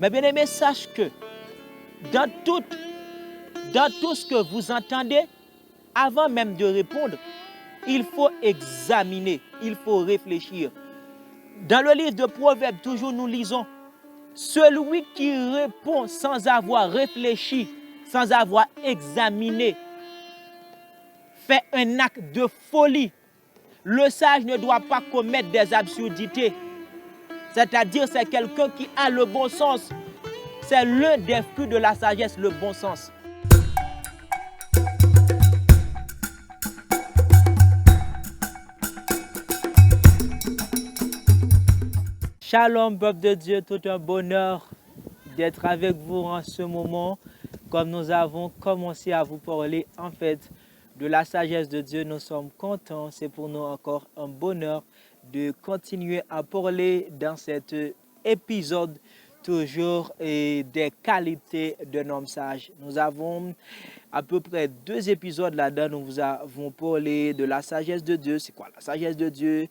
Mes bien-aimés, sache que dans tout, dans tout ce que vous entendez, avant même de répondre, il faut examiner, il faut réfléchir. Dans le livre de Proverbes, toujours nous lisons, celui qui répond sans avoir réfléchi, sans avoir examiné, fait un acte de folie. Le sage ne doit pas commettre des absurdités. C'est-à-dire, c'est quelqu'un qui a le bon sens. C'est l'un des fruits de la sagesse, le bon sens. Shalom, peuple de Dieu, tout un bonheur d'être avec vous en ce moment. Comme nous avons commencé à vous parler, en fait, de la sagesse de Dieu, nous sommes contents. C'est pour nous encore un bonheur de continuer à parler dans cet épisode toujours des qualités d'un homme sage. Nous avons à peu près 2 épisodes là-dedans. Nous vous avons parlé de la sagesse de Dieu. C'est quoi la sagesse de Dieu?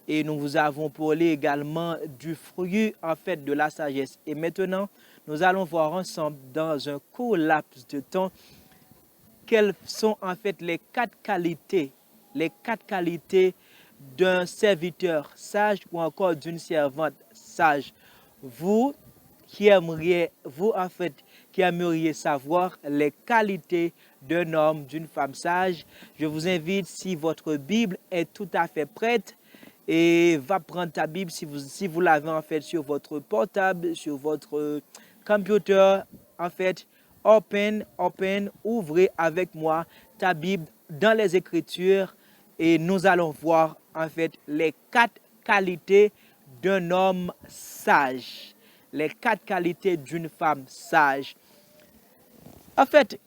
Et nous vous avons parlé également du fruit en fait de la sagesse. Et maintenant, nous allons voir ensemble dans un court laps de temps quelles sont en fait les 4 qualités d'un serviteur sage ou encore d'une servante sage. Vous qui aimeriez savoir les qualités d'un homme, d'une femme sage, je vous invite, si votre Bible est tout à fait prête, et va prendre ta Bible si vous l'avez en fait sur votre portable, sur votre computer, en fait, ouvrez avec moi ta Bible dans les Écritures et nous allons voir en fait les 4 qualités d'un homme sage, les 4 qualités d'une femme sage. En fait,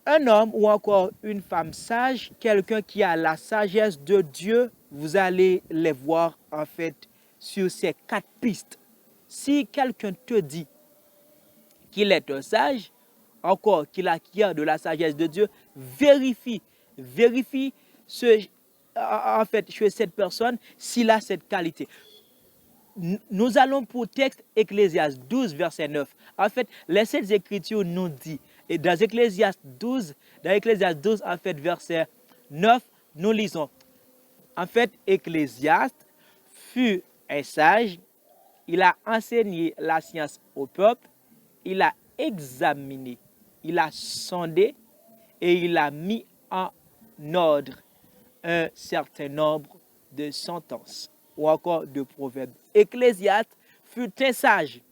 un homme ou encore une femme sage, quelqu'un qui a la sagesse de Dieu, vous allez les voir en fait sur ces 4 pistes. Si quelqu'un te dit qu'il est un sage, encore qu'il acquiert de la sagesse de Dieu, vérifie en fait chez cette personne s'il a cette qualité. Nous allons pour texte Ecclésiaste 12, verset 9. En fait, les Saintes Écritures nous disent, et dans Ecclésiaste 12, en fait, verset 9, nous lisons, en fait, Ecclésiaste fut un sage, il a enseigné la science au peuple, il a examiné, il a sondé et il a mis en ordre un certain nombre de sentences ou encore de proverbes. Ecclésiaste fut un sage.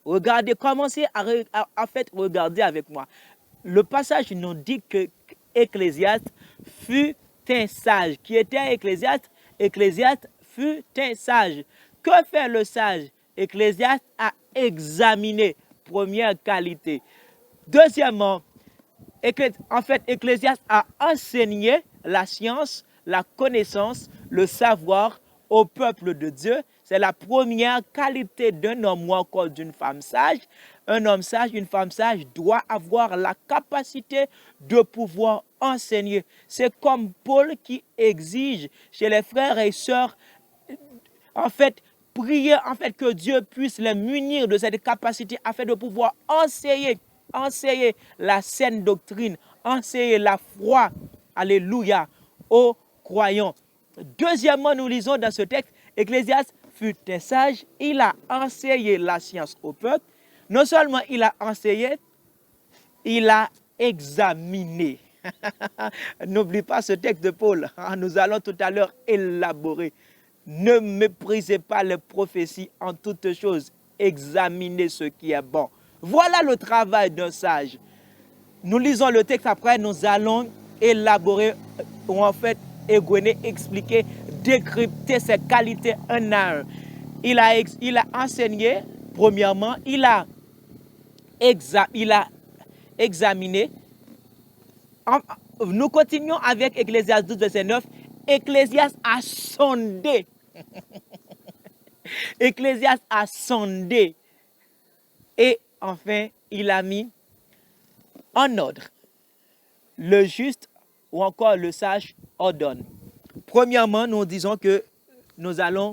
Regardez, commencez à fait regarder avec moi. Le passage nous dit que Ecclésiaste fut un sage. Qui était un Ecclésiaste? Ecclésiaste fut un sage. Que fait le sage? Ecclésiaste a examiné. Première qualité. Deuxièmement, en fait, Ecclésiaste a enseigné la science, la connaissance, le savoir au peuple de Dieu. C'est la première qualité d'un homme ou encore d'une femme sage. Un homme sage, une femme sage doit avoir la capacité de pouvoir enseigner. C'est comme Paul qui exige chez les frères et sœurs, en fait, prier en fait que Dieu puisse les munir de cette capacité afin de pouvoir enseigner la saine doctrine, enseigner la foi, alléluia, aux croyants. Deuxièmement, nous lisons dans ce texte, Ecclésiaste fut un sage, il a enseigné la science au peuple. Non seulement il a enseigné, il a examiné. N'oublie pas ce texte de Paul, nous allons tout à l'heure élaborer. Ne méprisez pas les prophéties en toutes choses, examinez ce qui est bon. Voilà le travail d'un sage. Nous lisons le texte après, nous allons élaborer, ou en fait, égrener, expliquer, décrypter ses qualités un à un. Il a enseigné, premièrement, il a examiné. Nous continuons avec Ecclésiaste 12, verset 9. Ecclésiaste a sondé. Ecclésiaste a sondé. Et enfin, il a mis en ordre. Le juste ou encore le sage ordonne. Premièrement, nous disons que nous allons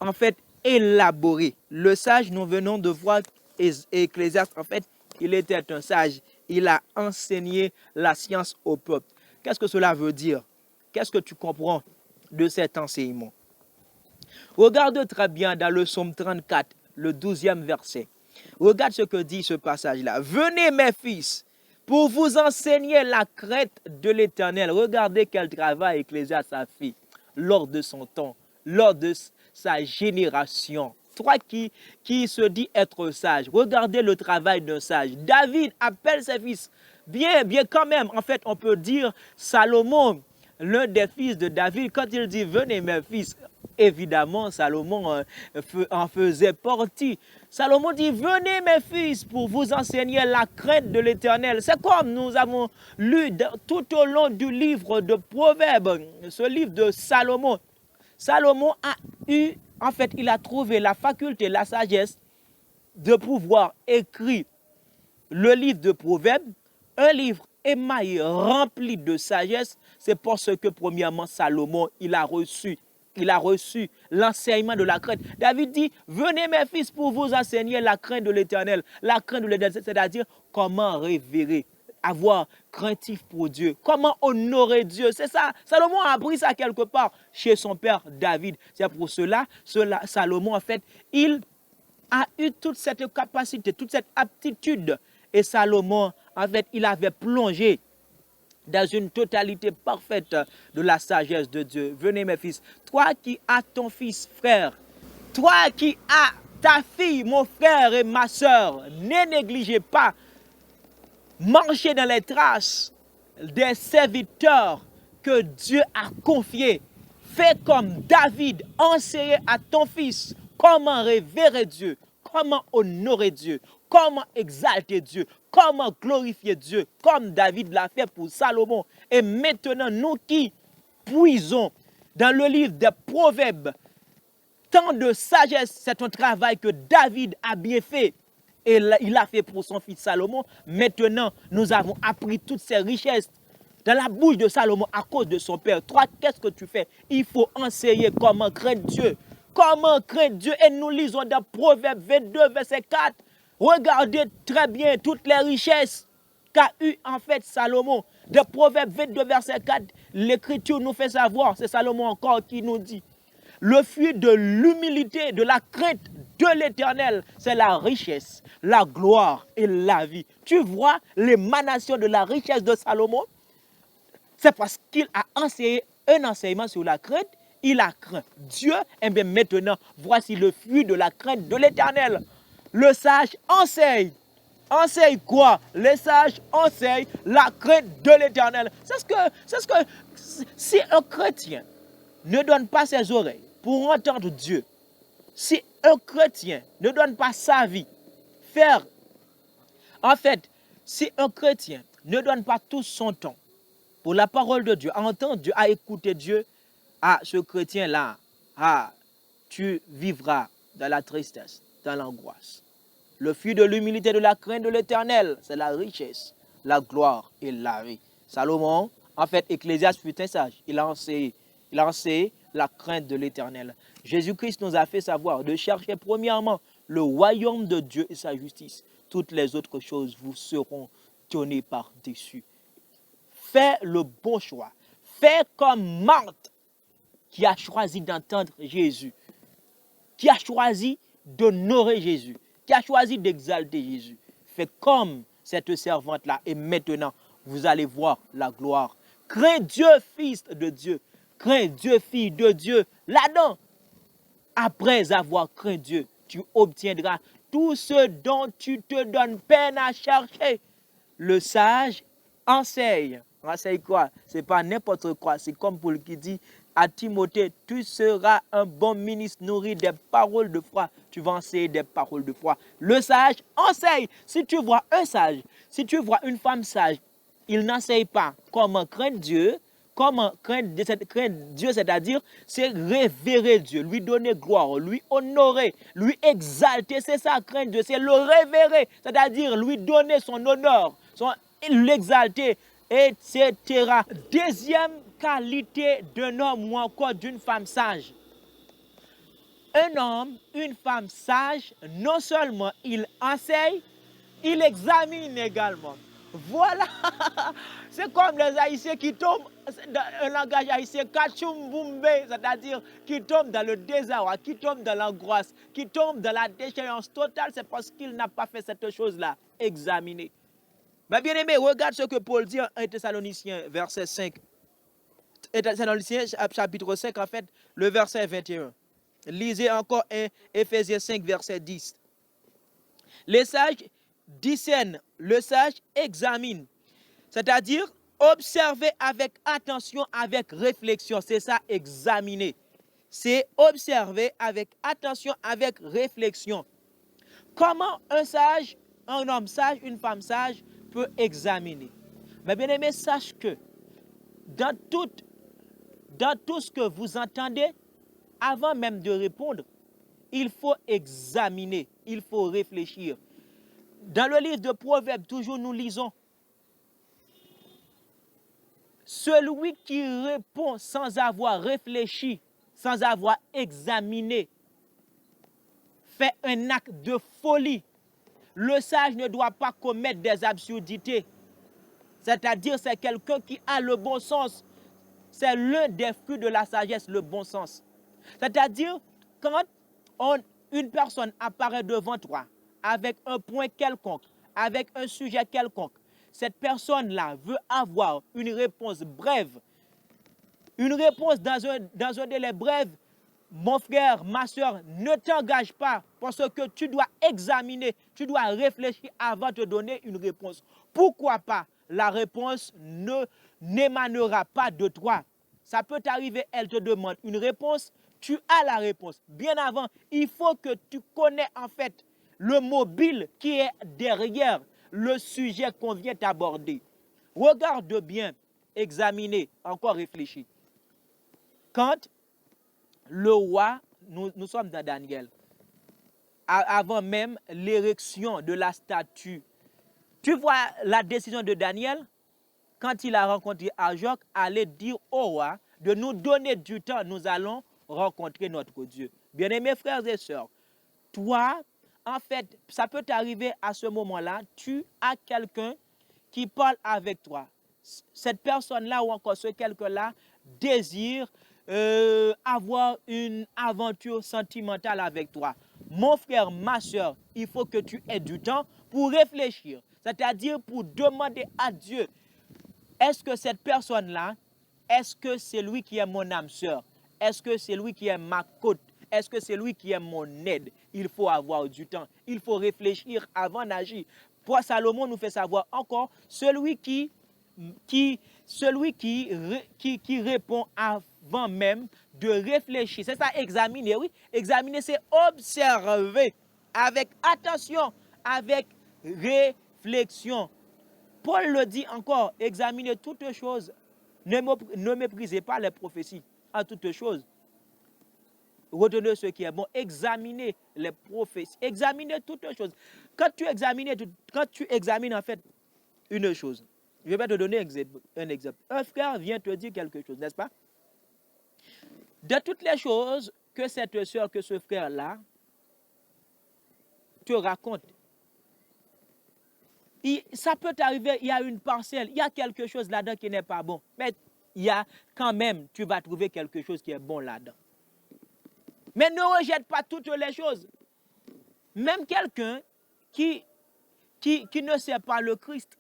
en fait élaboré. Le sage, nous venons de voir Ecclésiaste, en fait, il était un sage. Il a enseigné la science au peuple. Qu'est-ce que cela veut dire? Qu'est-ce que tu comprends de cet enseignement? Regarde très bien dans le psaume 34, le 12e verset. Regarde ce que dit ce passage-là. Venez mes fils, pour vous enseigner la crainte de l'Éternel. Regardez quel travail Ecclésiaste a fait lors de son temps, lors de sa génération. Toi qui se dit être sage, regardez le travail d'un sage. David appelle ses fils. Bien quand même, en fait, on peut dire Salomon, l'un des fils de David, quand il dit « Venez mes fils », évidemment, Salomon en faisait partie. Salomon dit « Venez mes fils pour vous enseigner la crainte de l'Éternel ». C'est comme nous avons lu tout au long du livre de Proverbes, ce livre de Salomon. Salomon a eu, en fait, il a trouvé la faculté, la sagesse de pouvoir écrire le livre de Proverbes, un livre émaillé, rempli de sagesse. C'est parce que, premièrement, Salomon, il a reçu l'enseignement de la crainte. David dit, venez mes fils pour vous enseigner la crainte de l'Éternel. La crainte de l'Éternel, c'est-à-dire comment révérer, avoir craintif pour Dieu, comment honorer Dieu. C'est ça, Salomon a appris ça quelque part chez son père David. C'est pour cela, Salomon, en fait, il a eu toute cette capacité, toute cette aptitude. Et Salomon, en fait, il avait plongé dans une totalité parfaite de la sagesse de Dieu. Venez mes fils, toi qui as ton fils frère, toi qui as ta fille, mon frère et ma soeur, ne négligez pas, marchez dans les traces des serviteurs que Dieu a confiés. Fais comme David, enseignez à ton fils comment révérer Dieu, comment honorer Dieu, comment exalter Dieu, comment glorifier Dieu, comme David l'a fait pour Salomon. Et maintenant, nous qui puisons dans le livre des Proverbes, tant de sagesse, c'est un travail que David a bien fait. Et il a fait pour son fils Salomon. Maintenant, nous avons appris toutes ces richesses dans la bouche de Salomon à cause de son père. Toi, qu'est-ce que tu fais? Il faut enseigner comment craindre Dieu. Comment craindre Dieu? Et nous lisons dans Proverbes 22, verset 4. Regardez très bien toutes les richesses qu'a eu en fait Salomon. De Proverbes 22, verset 4, l'Écriture nous fait savoir, c'est Salomon encore qui nous dit, le fruit de l'humilité, de la crainte de l'Éternel, c'est la richesse, la gloire et la vie. Tu vois l'émanation de la richesse de Salomon? C'est parce qu'il a enseigné un enseignement sur la crainte, il a craint Dieu, et bien maintenant, voici le fruit de la crainte de l'Éternel. Le sage enseigne. Enseigne quoi? Les sages enseignent la crainte de l'Éternel. Si un chrétien ne donne pas ses oreilles pour entendre Dieu, si un chrétien ne donne pas sa vie, si un chrétien ne donne pas tout son temps pour la parole de Dieu, à entendre Dieu, à écouter Dieu, ce chrétien-là, tu vivras dans la tristesse, dans l'angoisse. Le fruit de l'humilité, de la crainte de l'Éternel, c'est la richesse, la gloire et la vie. Salomon, en fait, Ecclésiaste fut un sage. Il a enseigné la crainte de l'Éternel. Jésus-Christ nous a fait savoir de chercher premièrement le royaume de Dieu et sa justice. Toutes les autres choses vous seront données par-dessus. Fais le bon choix. Fais comme Marthe qui a choisi d'entendre Jésus, qui a choisi d'honorer Jésus, qui a choisi d'exalter Jésus. Fais comme cette servante-là. Et maintenant, vous allez voir la gloire. Crains Dieu, fils de Dieu. Crains Dieu, fille de Dieu. Là-dedans, après avoir craint Dieu, tu obtiendras tout ce dont tu te donnes peine à chercher. Le sage enseigne. Enseigne quoi? Ce n'est pas n'importe quoi. C'est comme Paul qui dit à Timothée, tu seras un bon ministre nourri des paroles de foi. Tu vas enseigner des paroles de foi. Le sage enseigne. Si tu vois un sage, si tu vois une femme sage, il n'enseigne pas comment craindre Dieu. Comment craindre Dieu, c'est-à-dire, c'est révérer Dieu, lui donner gloire, lui honorer, lui exalter. C'est ça, craindre Dieu, c'est le révérer, c'est-à-dire lui donner son honneur, l'exalter, etc. Deuxième qualité d'un homme ou encore d'une femme sage. Un homme, une femme sage, non seulement il enseigne, il examine également. Voilà, c'est comme les Haïtiens qui tombent dans un langage haïtien, kachoum boumbe, c'est-à-dire qui tombent dans le désarroi, qui tombent dans l'angoisse, qui tombent dans la déchéance totale, c'est parce qu'il n'a pas fait cette chose-là. Examiner. Mais bien aimé, regarde ce que Paul dit en 1 Thessaloniciens, verset 5. 1 Thessaloniciens, chapitre 5, en fait, le verset 21. Lisez encore 1 Éphésiens 5, verset 10. Les sages discernent, le sage examine. C'est-à-dire, observer avec attention, avec réflexion. C'est ça, examiner. C'est observer avec attention, avec réflexion. Comment un sage, un homme sage, une femme sage peut examiner? Mais bien aimé, sache que dans tout ce que vous entendez, avant même de répondre, il faut examiner, il faut réfléchir. Dans le livre de Proverbes, toujours nous lisons, celui qui répond sans avoir réfléchi, sans avoir examiné, fait un acte de folie. Le sage ne doit pas commettre des absurdités. C'est-à-dire, c'est quelqu'un qui a le bon sens. C'est l'un des fruits de la sagesse, le bon sens. C'est-à-dire, quand une personne apparaît devant toi avec un point quelconque, avec un sujet quelconque, cette personne-là veut avoir une réponse brève, une réponse dans un délai bref. Mon frère, ma soeur, ne t'engage pas parce que tu dois examiner, tu dois réfléchir avant de donner une réponse. Pourquoi pas? La réponse n'émanera pas de toi. Ça peut t'arriver, elle te demande une réponse, tu as la réponse. Bien avant, il faut que tu connais en fait le mobile qui est derrière le sujet qu'on vient aborder. Regarde bien, examiner, encore réfléchir. Quand le roi, nous sommes dans Daniel, avant même l'érection de la statue. Tu vois la décision de Daniel, quand il a rencontré Arjoc, aller dire au roi de nous donner du temps, nous allons rencontrer notre Dieu. Bien-aimés frères et sœurs, toi, en fait, ça peut t'arriver à ce moment-là, tu as quelqu'un qui parle avec toi. Cette personne-là ou encore ce quelqu'un-là désire avoir une aventure sentimentale avec toi. Mon frère, ma soeur, il faut que tu aies du temps pour réfléchir, c'est-à-dire pour demander à Dieu, est-ce que cette personne-là, est-ce que c'est lui qui est mon âme sœur? Est-ce que c'est lui qui est ma côte? Est-ce que c'est lui qui est mon aide? Il faut avoir du temps, il faut réfléchir avant d'agir. Pour Salomon nous fait savoir encore, celui qui répond avant même de réfléchir. C'est ça, examiner, oui. Examiner, c'est observer avec attention, avec réflexion. Paul le dit encore, examinez toutes choses. Ne méprisez pas les prophéties. En toutes choses, retenez ce qui est bon. Examinez les prophéties. Examinez toutes choses. Quand tu examines en fait une chose, je vais te donner un exemple. Un frère vient te dire quelque chose, n'est-ce pas? De toutes les choses que cette soeur, que ce frère-là te raconte, ça peut t'arriver, il y a une parcelle, il y a quelque chose là-dedans qui n'est pas bon. Mais il y a quand même, tu vas trouver quelque chose qui est bon là-dedans. Mais ne rejette pas toutes les choses. Même quelqu'un qui ne sait pas le Christ,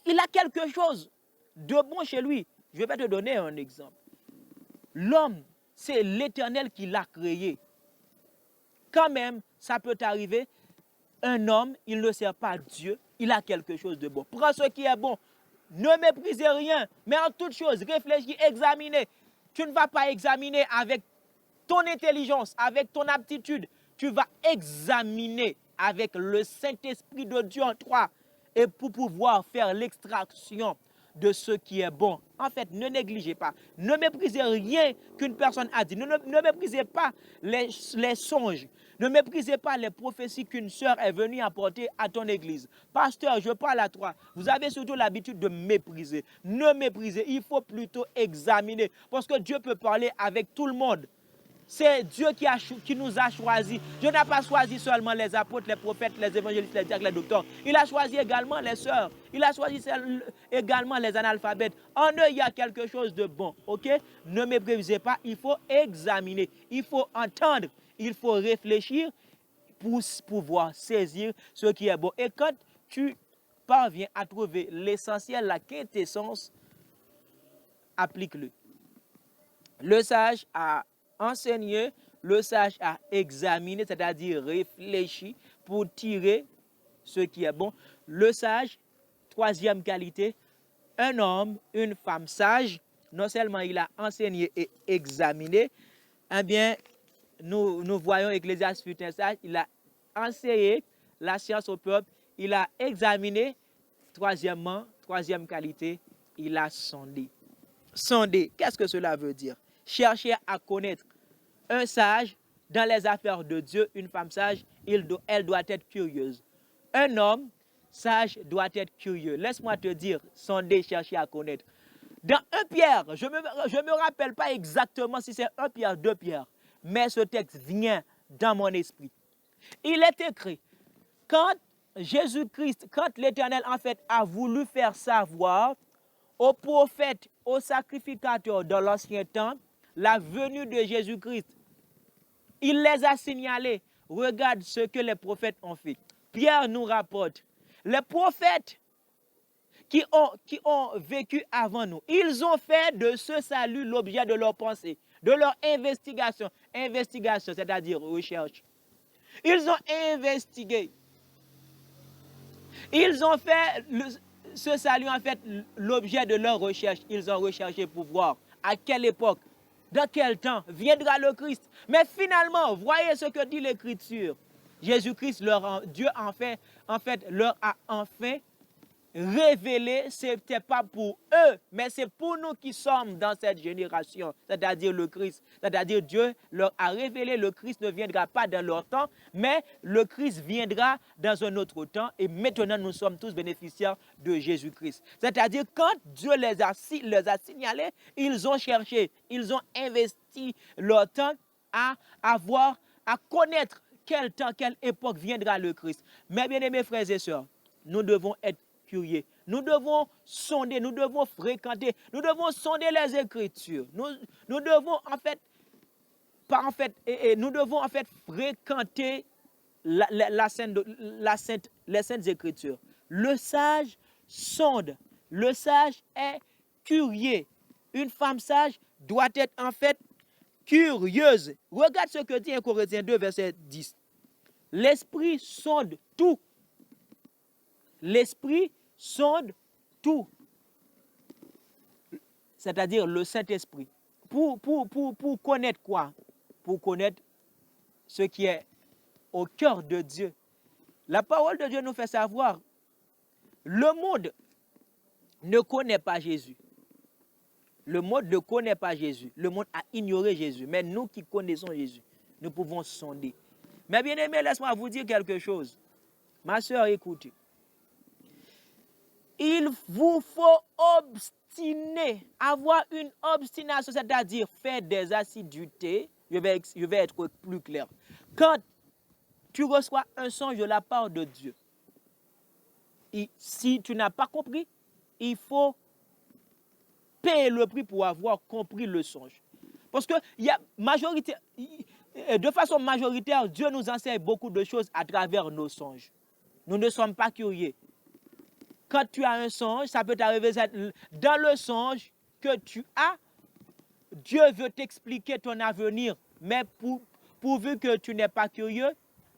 il a quelque chose de bon chez lui. Je vais te donner un exemple. L'homme, c'est l'Éternel qui l'a créé. Quand même, ça peut t'arriver, un homme, il ne sert pas Dieu, il a quelque chose de bon. Prends ce qui est bon. Ne méprisez rien, mais en toute chose, réfléchis, examinez. Tu ne vas pas examiner avec ton intelligence, avec ton aptitude. Tu vas examiner avec le Saint-Esprit de Dieu en toi et pour pouvoir faire l'extraction de ce qui est bon. En fait, ne négligez pas. Ne méprisez rien qu'une personne a dit. Ne méprisez pas les songes. Ne méprisez pas les prophéties qu'une sœur est venue apporter à ton église. Pasteur, je parle à toi. Vous avez surtout l'habitude de mépriser. Ne méprisez. Il faut plutôt examiner. Parce que Dieu peut parler avec tout le monde. C'est Dieu qui nous a choisis. Dieu n'a pas choisi seulement les apôtres, les prophètes, les évangélistes, les diacres, les docteurs. Il a choisi également les sœurs. Il a choisi également les analphabètes. En eux, il y a quelque chose de bon. Ok? Ne méprisez pas. Il faut examiner. Il faut entendre. Il faut réfléchir pour pouvoir saisir ce qui est bon. Et quand tu parviens à trouver l'essentiel, la quintessence, applique-le. Le sage a enseigné, le sage a examiné, c'est-à-dire réfléchi pour tirer ce qui est bon. Le sage, troisième qualité, un homme, une femme sage, non seulement il a enseigné et examiné, eh bien, nous voyons Ecclésiaste fut un sage, il a enseigné la science au peuple, il a examiné, troisièmement, troisième qualité, il a sondé. Sonder, qu'est-ce que cela veut dire? Chercher à connaître. Un sage, dans les affaires de Dieu, une femme sage, elle doit être curieuse. Un homme sage doit être curieux. Laisse-moi te dire, sonder, chercher à connaître. Dans 1 Pierre, je ne me rappelle pas exactement si c'est 1 Pierre, 2 Pierre, mais ce texte vient dans mon esprit. Il est écrit, quand Jésus-Christ, quand l'Éternel en fait a voulu faire savoir aux prophètes, aux sacrificateurs de l'ancien temps, la venue de Jésus-Christ, il les a signalés. Regarde ce que les prophètes ont fait. Pierre nous rapporte, les prophètes qui ont vécu avant nous, ils ont fait de ce salut l'objet de leur pensée, de leur investigation. Investigation, c'est-à-dire recherche. Ils ont investigué. Ils ont fait ce salut, en fait, l'objet de leur recherche. Ils ont recherché pour voir à quelle époque, dans quel temps viendra le Christ. Mais finalement, voyez ce que dit l'Écriture. Jésus-Christ, Dieu en fait, leur a enfin révélé, ce n'était pas pour eux, mais c'est pour nous qui sommes dans cette génération, c'est-à-dire le Christ. C'est-à-dire Dieu leur a révélé, le Christ ne viendra pas dans leur temps, mais le Christ viendra dans un autre temps, et maintenant nous sommes tous bénéficiaires de Jésus-Christ. C'est-à-dire quand Dieu les a signalés, ils ont cherché, ils ont investi leur temps à connaître quel temps, quelle époque viendra le Christ. Mais bien aimés frères et sœurs, nous devons être curieux. Nous devons sonder, nous devons fréquenter, nous devons sonder les Écritures. Nous devons nous devons fréquenter les saintes Écritures. Le sage sonde, le sage est curieux. Une femme sage doit être en fait curieuse. Regarde ce que dit 1 Corinthiens 2, verset 10. L'esprit sonde tout. L'esprit sonde tout. C'est-à-dire le Saint-Esprit. Pour connaître quoi? Pour connaître ce qui est au cœur de Dieu. La parole de Dieu nous fait savoir, le monde ne connaît pas Jésus. Le monde ne connaît pas Jésus. Le monde a ignoré Jésus. Mais nous qui connaissons Jésus, nous pouvons sonder. Mais bien aimé, laisse-moi vous dire quelque chose. Ma soeur, écoutez. Il vous faut obstiner, avoir une obstination, c'est-à-dire faire des assiduités. Je vais être plus clair. Quand tu reçois un songe de la part de Dieu, si tu n'as pas compris, il faut payer le prix pour avoir compris le songe. Parce que de façon majoritaire, Dieu nous enseigne beaucoup de choses à travers nos songes. Nous ne sommes pas curieux. Quand tu as un songe, ça peut t'arriver dans le songe que tu as, Dieu veut t'expliquer ton avenir, mais pourvu que tu n'es pas curieux,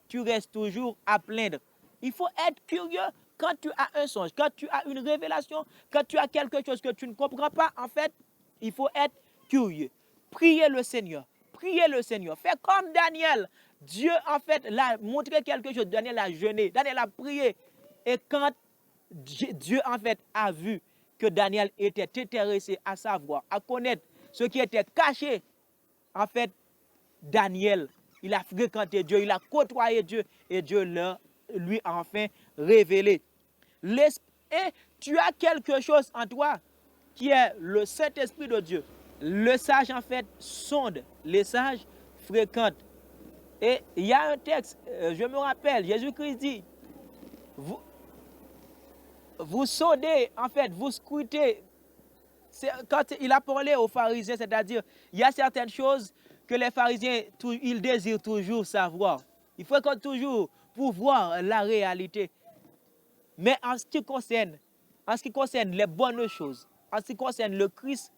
tu restes toujours à plaindre. Il faut être curieux quand tu as un songe, quand tu as une révélation, quand tu as quelque chose que tu ne comprends pas, en fait, il faut être curieux. Priez le Seigneur. Priez le Seigneur. Fais comme Daniel. Dieu, en fait, l'a montré quelque chose. Daniel a jeûné. Daniel a prié. Et quand Dieu, en fait, a vu que Daniel était intéressé à savoir, à connaître ce qui était caché, en fait, Daniel, il a fréquenté Dieu, il a côtoyé Dieu, et Dieu lui a enfin révélé. Et tu as quelque chose en toi qui est le Saint-Esprit de Dieu. Le sage, en fait, sonde. Les sages fréquente. Et il y a un texte, je me rappelle, Jésus-Christ dit, vous, vous sondez, en fait, vous scrutez. Quand il a parlé aux pharisiens, c'est-à-dire, il y a certaines choses que les pharisiens, ils désirent toujours savoir. Il faut toujours pour voir la réalité. Mais en ce qui concerne les bonnes choses, en ce qui concerne le Christ,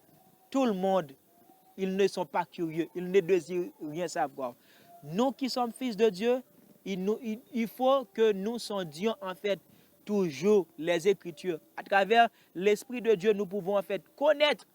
tout le monde, ils ne sont pas curieux, ils ne désirent rien savoir. Nous qui sommes fils de Dieu, il faut que nous sondions en fait toujours les Écritures. À travers l'Esprit de Dieu, nous pouvons en fait connaître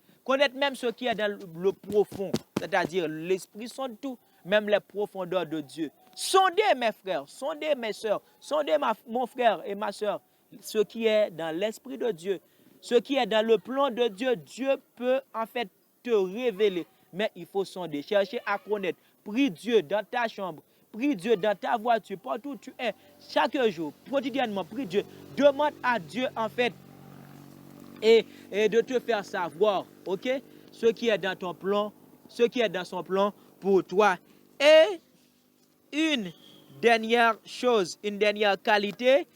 même ce qui est dans le profond, c'est-à-dire l'Esprit sonde tout, même les profondeurs de Dieu. Sondez mes frères, sondez mes soeurs, sondez mon frère et ma soeur, ce qui est dans l'Esprit de Dieu, ce qui est dans le plan de Dieu. Dieu peut en fait te révéler, mais il faut sonder, chercher à connaître. Prie Dieu dans ta chambre, prie Dieu dans ta voiture, partout où tu es, chaque jour, quotidiennement, prie Dieu. Demande à Dieu en fait et de te faire savoir, ok, ce qui est dans ton plan, ce qui est dans son plan pour toi. Et une dernière chose, une dernière qualité,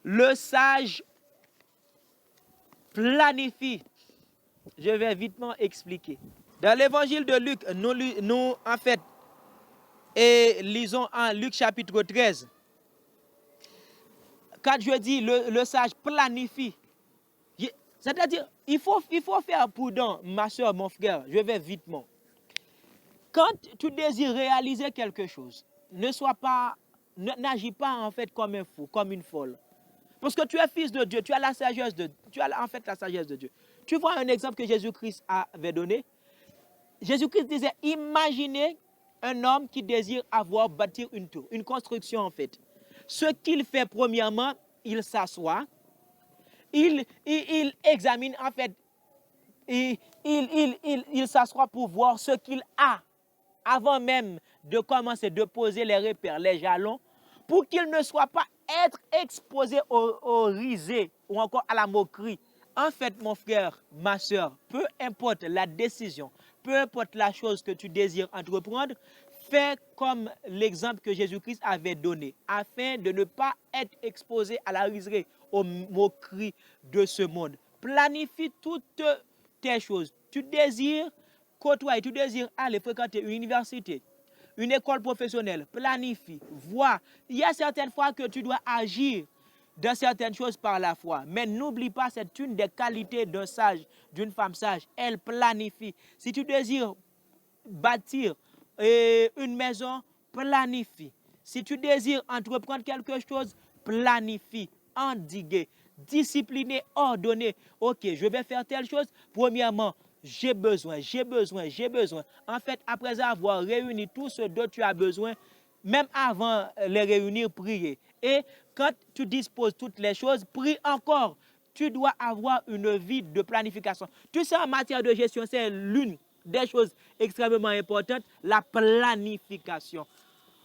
le sage planifie. Je vais vitement expliquer. Dans l'évangile de Luc, nous en fait, lisons en Luc chapitre 13. Quand je dis le sage planifie, c'est-à-dire, il faut faire prudent, ma soeur, mon frère, je vais vitement. Quand tu désires réaliser quelque chose, n'agis pas en fait comme un fou, comme une folle. Parce que tu es fils de Dieu, tu as la sagesse de Dieu. Tu vois un exemple que Jésus-Christ avait donné. Jésus-Christ disait, imaginez un homme qui désire bâtir une tour, une construction en fait. Ce qu'il fait premièrement, il s'assoit, il examine en fait, il s'assoit pour voir ce qu'il a avant même de commencer de poser les repères, les jalons, pour qu'il ne soit pas exposé au risée ou encore à la moquerie. En fait, mon frère, ma soeur, peu importe la décision, peu importe la chose que tu désires entreprendre, fais comme l'exemple que Jésus-Christ avait donné, afin de ne pas être exposé à la riserie, aux moqueries de ce monde. Planifie toutes tes choses. Tu désires côtoyer, tu désires aller fréquenter une université, une école professionnelle, planifie, vois. Il y a certaines fois que tu dois agir dans certaines choses par la foi. Mais n'oublie pas, c'est une des qualités d'un sage, d'une femme sage. Elle planifie. Si tu désires bâtir une maison, planifie. Si tu désires entreprendre quelque chose, planifie, endiguer, discipliner, ordonner. Ok, je vais faire telle chose. Premièrement, j'ai besoin. En fait, après avoir réuni tout ce dont tu as besoin, même avant les réunir, prier. Et quand tu disposes toutes les choses, prie encore. Tu dois avoir une vie de planification. Tu sais, en matière de gestion, c'est l'une des choses extrêmement importantes, la planification.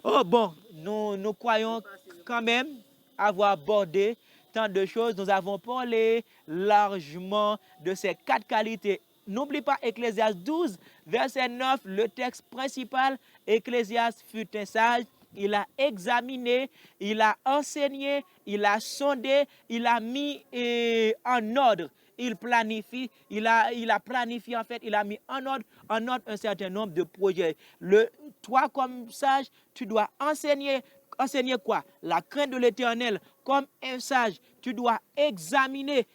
Oh bon, nous croyons quand même avoir abordé tant de choses. Nous avons parlé largement de ces 4 qualités. N'oublie pas Ecclésiaste 12, verset 9, le texte principal. Ecclésiaste fut un sage, il a examiné, il a enseigné, il a sondé, il a mis en ordre. Il planifie, il a planifié en fait, il a mis en ordre un certain nombre de projets. Toi comme sage, tu dois enseigner. Enseigner quoi? La crainte de l'Éternel. Comme un sage, tu dois examiner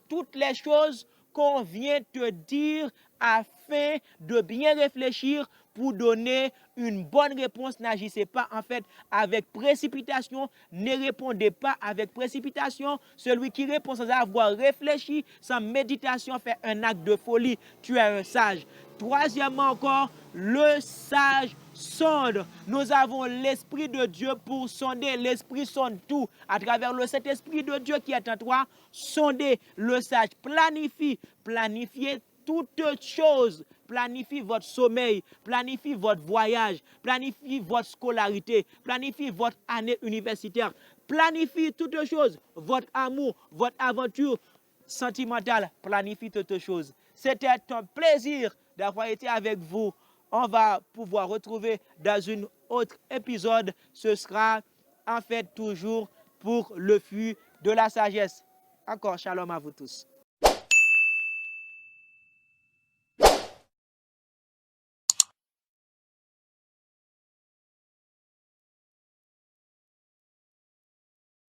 toutes les choses qu'on vient te dire afin de bien réfléchir pour donner une bonne réponse. N'agissez pas en fait avec précipitation, ne répondez pas avec précipitation. Celui qui répond sans avoir réfléchi, sans méditation, fait un acte de folie. Tu es un sage. Troisièmement encore, le sage sonde. Nous avons l'Esprit de Dieu pour sonder. L'Esprit sonde tout. À travers cet Esprit de Dieu qui est en toi, sondez. Le sage planifie. Planifiez toutes choses. Planifie votre sommeil, planifie votre voyage, planifie votre scolarité, planifie votre année universitaire, planifie toutes choses. Votre amour, votre aventure sentimentale, planifie toutes choses. C'était un plaisir d'avoir été avec vous on va pouvoir retrouver dans un autre épisode. Ce sera en fait toujours pour le fruit de la sagesse. Encore shalom à vous tous.